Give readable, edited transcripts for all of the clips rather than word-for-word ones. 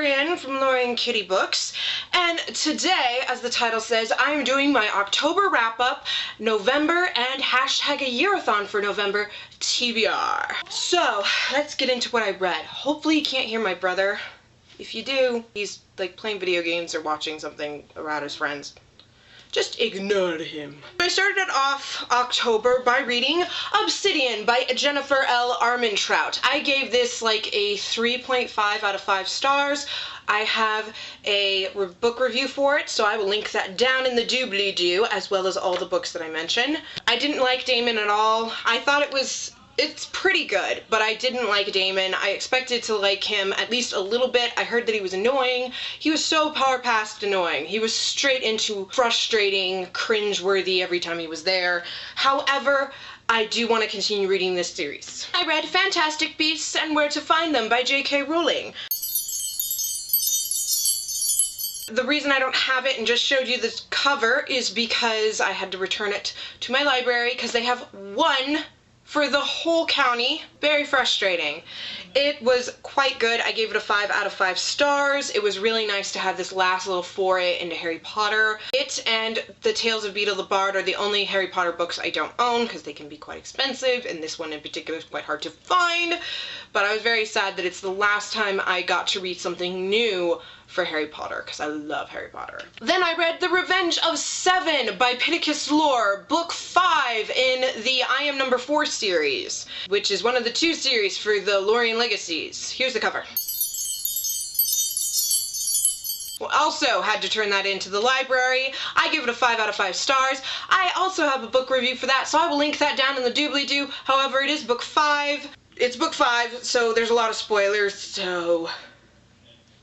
Lorian from Lorian Kitty Books, and today, as the title says, I'm doing my October wrap-up, November, and hashtag AYearAthon for November TBR. So, let's get into what I read. Hopefully you can't hear my brother. If you do, he's like playing video games or watching something around his friends. Just ignore him. I started off October by reading Obsidian by Jennifer L. Armentrout. I gave this like a 3.5 out of 5 stars. I have a book review for it, so I will link that down in the doobly-doo, as well as all the books that I mention. I didn't like Damon at all. I thought it's pretty good, but I didn't like Damon. I expected to like him at least a little bit. I heard that he was annoying. He was so power past annoying. He was straight into frustrating, cringe-worthy every time he was there. However, I do want to continue reading this series. I read Fantastic Beasts and Where to Find Them by J.K. Rowling. The reason I don't have it and just showed you this cover is because I had to return it to my library because they have one for the whole county. Very frustrating. It was quite good. I gave it a 5 out of 5 stars. It was really nice to have this last little foray into Harry Potter. It and The Tales of Beedle the Bard are the only Harry Potter books I don't own because they can be quite expensive, and this one in particular is quite hard to find. But I was very sad that it's the last time I got to read something new for Harry Potter, because I love Harry Potter. Then I read The Revenge of Seven by Pittacus Lore, book 5 in the I Am Number 4 series, which is one of the 2 series for the Lorien Legacies. Here's the cover. Well, also had to turn that into the library. I give it a 5 out of 5 stars. I also have a book review for that, so I will link that down in the doobly-doo. However, it is book 5. It's book 5, so there's a lot of spoilers, so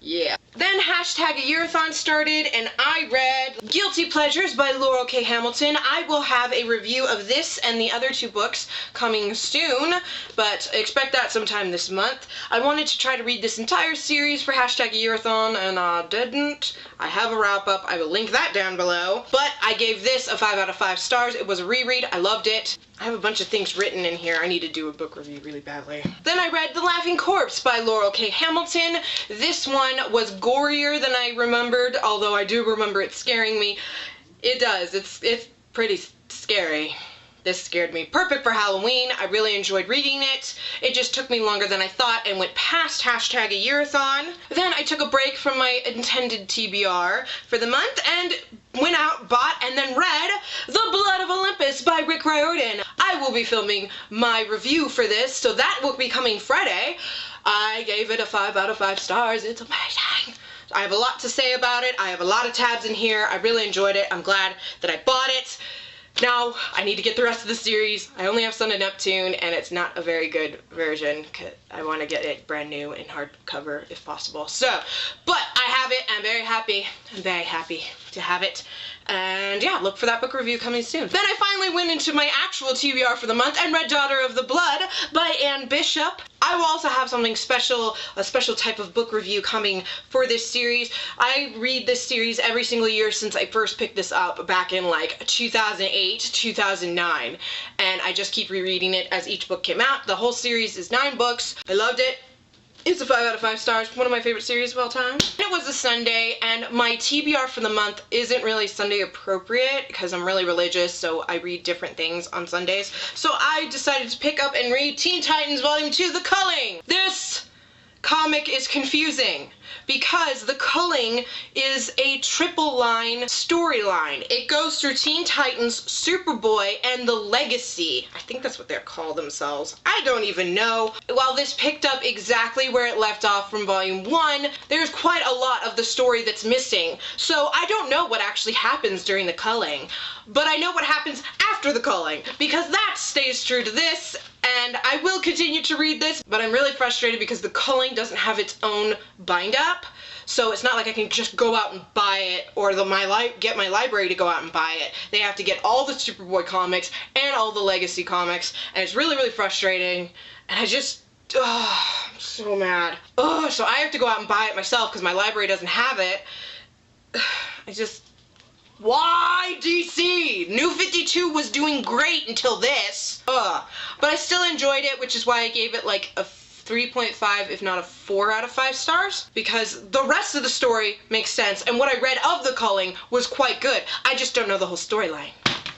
yeah. Then hashtag AYearAthon started, and I read Guilty Pleasures by Laurel K. Hamilton. I will have a review of this and the other 2 books coming soon, but expect that sometime this month. I wanted to try to read this entire series for hashtag AYearAthon, and I didn't. I have a wrap-up. I will link that down below. But I gave this a 5 out of 5 stars. It was a reread. I loved it. I have a bunch of things written in here. I need to do a book review really badly. Then I read The Laughing Corpse by Laurel K. Hamilton. This one was gorier than I remembered, although I do remember it scaring me. It does. It's pretty scary. This scared me. Perfect for Halloween. I really enjoyed reading it. It just took me longer than I thought and went past hashtag AYearAthon. Then I took a break from my intended TBR for the month and went out, bought, and then read The Blood of Olympus by Rick Riordan. I will be filming my review for this, so that will be coming Friday. I gave it a 5 out of 5 stars. It's amazing. I have a lot to say about it. I have a lot of tabs in here. I really enjoyed it. I'm glad that I bought it. Now, I need to get the rest of the series. I only have Son of Neptune, and it's not a very good version, because I want to get it brand new in hardcover, if possible. So, but I have it, I'm very happy. I'm very happy to have it. And yeah, look for that book review coming soon. Then I finally went into my actual TBR for the month and read Daughter of the Blood by Anne Bishop. I will also have something special, a special type of book review coming for this series. I read this series every single year since I first picked this up back in like 2008, 2009. And I just keep rereading it as each book came out. The whole series is 9 books. I loved it. It's a 5 out of 5 stars, one of my favorite series of all time. It was a Sunday, and my TBR for the month isn't really Sunday appropriate because I'm really religious, so I read different things on Sundays. So I decided to pick up and read Teen Titans Volume 2, The Culling. This comic is confusing because The Culling is a triple line storyline. It goes through Teen Titans, Superboy, and The Legacy. I think that's what they call themselves. I don't even know. While this picked up exactly where it left off from Volume 1, there's quite a lot of the story that's missing. So I don't know what actually happens during The Culling, but I know what happens after The Culling, because that stays true to this. And I will continue to read this, but I'm really frustrated because The Culling doesn't have its own bind-up, so it's not like I can just go out and buy it, or get my library to go out and buy it. They have to get all the Superboy comics and all the Legacy comics, and it's really, really frustrating, and I just, I'm so mad. So I have to go out and buy it myself because my library doesn't have it. Why, DC? New 52 was doing great until this. But I still enjoyed it, which is why I gave it like a 3.5, if not a 4 out of 5 stars, because the rest of the story makes sense, and what I read of The Culling was quite good. I just don't know the whole storyline.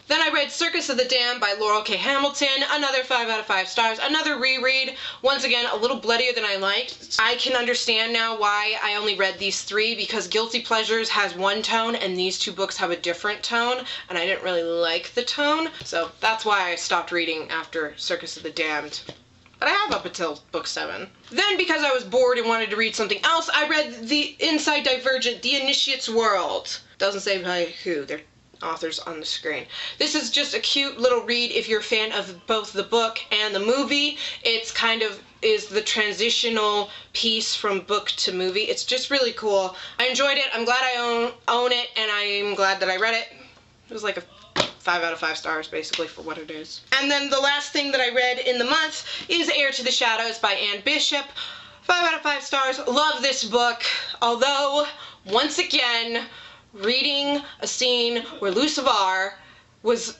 Then I read Circus of the Damned by Laurel K. Hamilton, another 5 out of 5 stars, another reread, once again a little bloodier than I liked. I can understand now why I only read these 3, because Guilty Pleasures has one tone and these 2 books have a different tone, and I didn't really like the tone, so that's why I stopped reading after Circus of the Damned. But I have up until book 7. Then, because I was bored and wanted to read something else, I read the Inside Divergent, The Initiate's World. Doesn't say by who, they're authors on the screen. This is just a cute little read if you're a fan of both the book and the movie. It's kind of is the transitional piece from book to movie. It's just really cool. I enjoyed it. I'm glad I own it, and I'm glad that I read it. It was like a 5 out of 5 stars, basically, for what it is. And then the last thing that I read in the month is Heir to the Shadows by Anne Bishop. 5 out of 5 stars. Love this book, although, once again, reading a scene where Lucifer was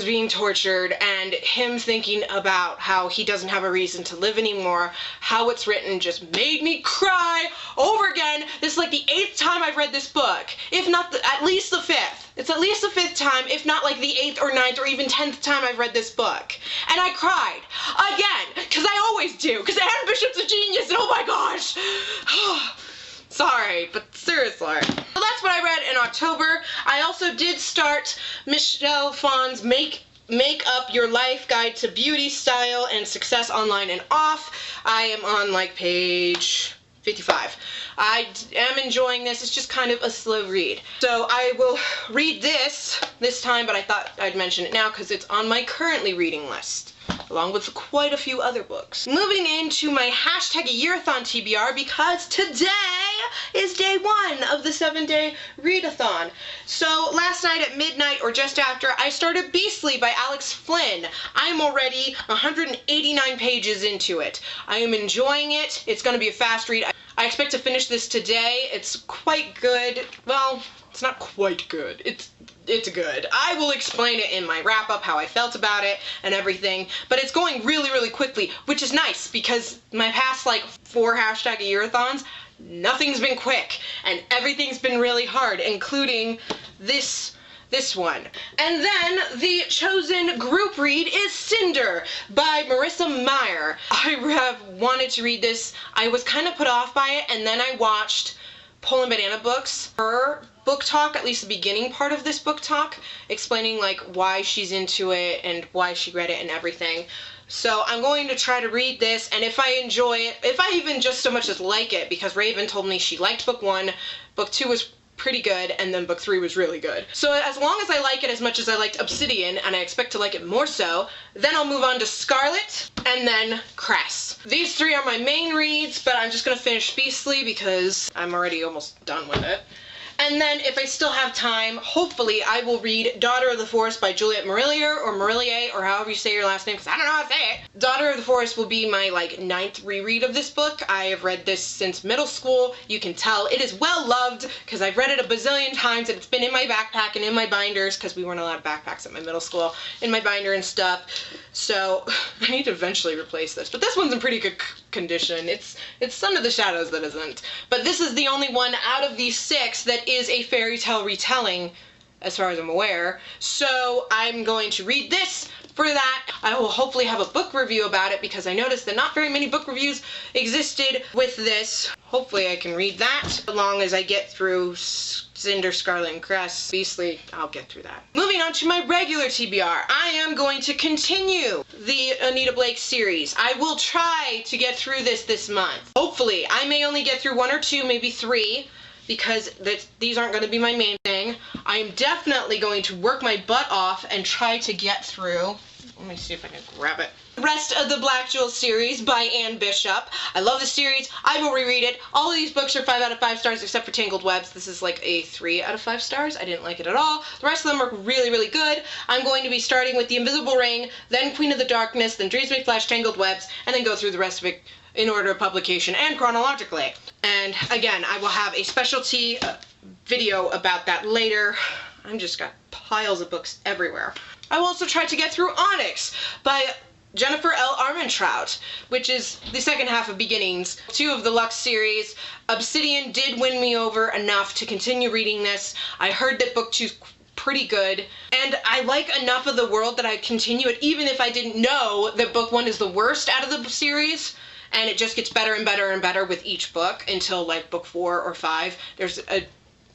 being tortured and him thinking about how he doesn't have a reason to live anymore, how it's written just made me cry over again. This is like the 8th time I've read this book, if not at least the 5th. It's at least the 5th time, if not like the 8th or 9th or even 10th time I've read this book. And I cried. Again, because I always do, because Anne Bishop's a genius, and oh my gosh! Sorry, but seriously. So that's what I read in October. I also did start Michelle Phan's Make Up Your Life Guide to Beauty, Style, and Success Online and Off. I am on like page 55. I am enjoying this. It's just kind of a slow read. So I will read this time, but I thought I'd mention it now because it's on my currently reading list, along with quite a few other books. Moving into my #AYearAthon TBR, because today is day 1 of the 7-day readathon. So last night at midnight or just after, I started Beastly by Alex Flynn. I'm already 189 pages into it. I am enjoying it. It's going to be a fast read. I expect to finish this today. It's quite good. Well, it's not quite good. It's good. I will explain it in my wrap-up how I felt about it and everything, but it's going really, really quickly, which is nice because my past like 4 #AYearAthons, nothing's been quick and everything's been really hard, including this one. And then the chosen group read is Cinder by Marissa Meyer. I have wanted to read this. I was kind of put off by it, and then I watched Poland Banana Books, her book talk, at least the beginning part of this book talk, explaining like why she's into it and why she read it and everything. So I'm going to try to read this, and if I enjoy it, if I even just so much as like it, because Raven told me she liked book 1, book 2 was pretty good, and then book 3 was really good. So as long as I like it as much as I liked Obsidian, and I expect to like it more so, then I'll move on to Scarlet, and then Cress. These 3 are my main reads, but I'm just going to finish Beastly because I'm already almost done with it. And then, if I still have time, hopefully I will read Daughter of the Forest by Juliette Marillier, or Marillier, or however you say your last name, because I don't know how to say it. Daughter of the Forest will be my, 9th reread of this book. I have read this since middle school. You can tell it is well loved, because I've read it a bazillion times, and it's been in my backpack and in my binders, because we weren't allowed backpacks at my middle school, in my binder and stuff. So, I need to eventually replace this. But this one's in pretty good condition. It's Son of the Shadows that isn't. But this is the only one out of these 6 that is a fairy tale retelling, as far as I'm aware. So I'm going to read this. For that, I will hopefully have a book review about it, because I noticed that not very many book reviews existed with this. Hopefully I can read that. As long as I get through Cinder, Scarlet, and Cress, Beastly, I'll get through that. Moving on to my regular TBR, I am going to continue the Anita Blake series. I will try to get through this month. Hopefully. I may only get through 1 or 2, maybe 3, because these aren't going to be my main thing. I am definitely going to work my butt off and try to get through. Let me see if I can grab it. The rest of the Black Jewel series by Anne Bishop. I love the series. I will reread it. All of these books are 5 out of 5 stars except for Tangled Webs. This is like a 3 out of 5 stars. I didn't like it at all. The rest of them are really, really good. I'm going to be starting with The Invisible Ring, then Queen of the Darkness, then Dreams May Flash, Tangled Webs, and then go through the rest of it in order of publication and chronologically. And again, I will have a specialty video about that later. I've just got piles of books everywhere. I will also try to get through Onyx by Jennifer L. Armentrout, which is the second half of Beginnings. 2 of the Lux series. Obsidian did win me over enough to continue reading this. I heard that book 2's pretty good, and I like enough of the world that I continue it, even if I didn't know that book 1 is the worst out of the series, and it just gets better and better and better with each book until like book 4 or 5.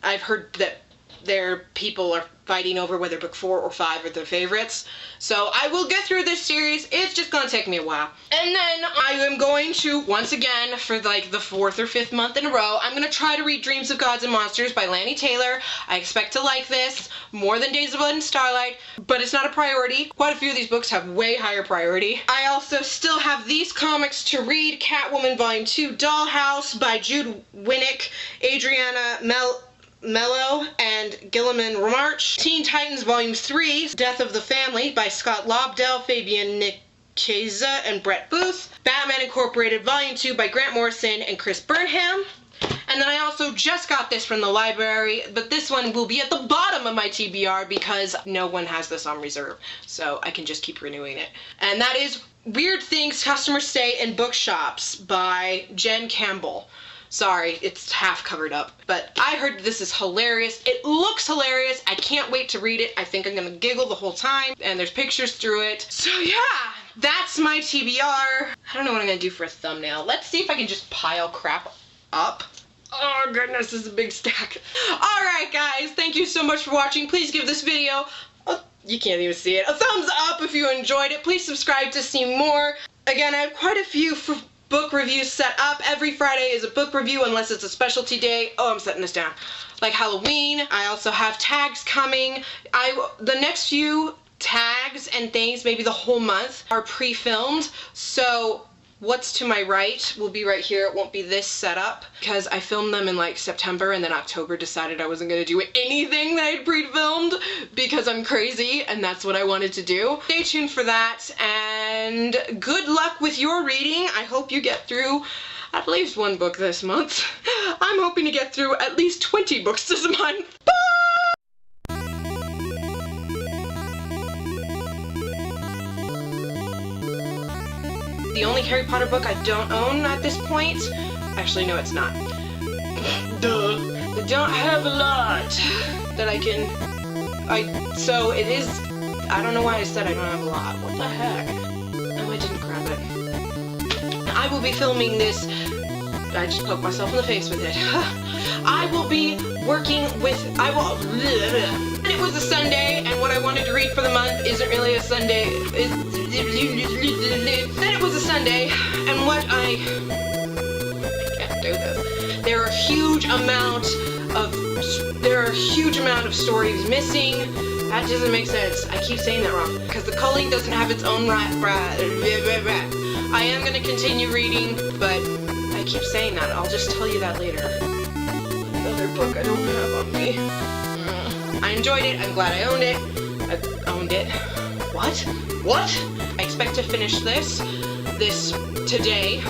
I've heard that people are fighting over whether book 4 or 5 are their favorites. So I will get through this series. It's just gonna take me a while. And then I am going to, once again, for like the 4th or 5th month in a row, I'm gonna try to read Dreams of Gods and Monsters by Lanny Taylor. I expect to like this more than Days of Blood and Starlight, but it's not a priority. Quite a few of these books have way higher priority. I also still have these comics to read: Catwoman Volume 2, Dollhouse by Jude Winnick, Adriana Mello, and Gilliman March. Teen Titans Volume 3, Death of the Family by Scott Lobdell, Fabian Nicieza, and Brett Booth. Batman Incorporated Volume 2 by Grant Morrison and Chris Burnham. And then I also just got this from the library, but this one will be at the bottom of my TBR because no one has this on reserve, so I can just keep renewing it. And that is Weird Things Customers Say in Bookshops by Jen Campbell. Sorry, it's half covered up, but I heard this is hilarious. It looks hilarious. I can't wait to read it. I think I'm gonna giggle the whole time, and there's pictures through it. So yeah, that's my TBR. I don't know what I'm gonna do for a thumbnail. Let's see if I can just pile crap up. Oh goodness, this is a big stack. Alright guys, thank you so much for watching. Please give this video, you can't even see it, a thumbs up if you enjoyed it. Please subscribe to see more. Again, I have quite a few book reviews set up. Every Friday is a book review unless it's a specialty day. Oh, I'm setting this down. Like Halloween. I also have tags coming. The next few tags and things, maybe the whole month, are pre-filmed. So what's to my right will be right here. It won't be this setup because I filmed them in like September, and then October decided I wasn't going to do anything that I'd pre-filmed because I'm crazy and that's what I wanted to do. Stay tuned for that, and good luck with your reading. I hope you get through at least 1 book this month. I'm hoping to get through at least 20 books this month. Bye! The only Harry Potter book I don't own at this point, actually no it's not. Duh. I don't have a lot that I can, so it is, I don't know why I said I don't have a lot. What the heck? No, I didn't grab it. I will be filming this, I just poked myself in the face with it. I will be working with, and it was a Sunday, and what I wanted to read for the month isn't really a Sunday. Then it was a Sunday, and what I can't do this. There are a huge amount of stories missing. That doesn't make sense. I keep saying that wrong because the culling doesn't have its own right. I am going to continue reading, but I keep saying that. I'll just tell you that later. Another book I don't have on me. I enjoyed it. I'm glad I owned it. I owned it. What? What? I expect to finish this today.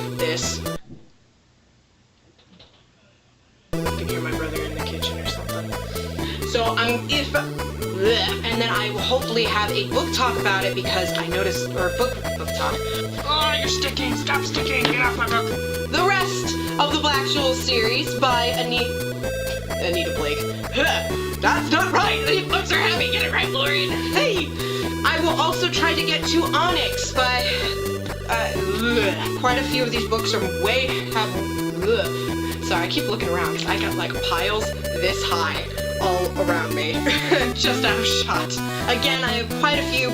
I can hear my brother in the kitchen or something. So and then I will hopefully have a book talk about it because I noticed, or book talk. Oh, you're sticking. Stop sticking. Get off my book. The rest of the Black Jewel series by Anita Blake. That's not right! These books are heavy! Get it right, Lauren! Hey! I will also try to get to Onyx, but quite a few of these books are sorry, I keep looking around because I got like piles this high all around me. Just out of shot. Again, I have quite a few